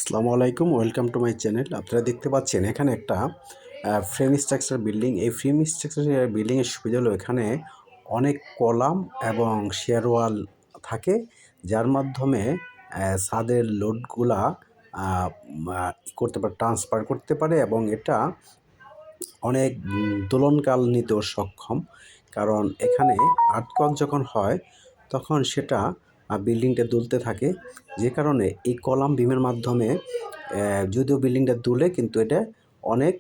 আসসালামু আলাইকুম, welcome to my channel. আপনারা দেখতে পাচ্ছেন এখানে একটা ফ্রেম স্ট্রাকচার বিল্ডিং। এই ফ্রেম স্ট্রাকচার বিল্ডিংয়ের সুবিধা হলো এখানে অনেক কলাম এবং শেয়ার ওয়াল থাকে, যার মাধ্যমে ছাদের লোডগুলা করতে পারে, ট্রান্সফার করতে পারে, এবং এটা অনেক দোলনকাল নিতেও সক্ষম। কারণ এখানে আর্থকোয়েক যখন হয় তখন সেটা বিল্ডিংটা দুলতে থাকে, যে কারণে এই কলাম বিমের মাধ্যমে যদিও বিল্ডিংটা দুলে, কিন্তু এটা অনেক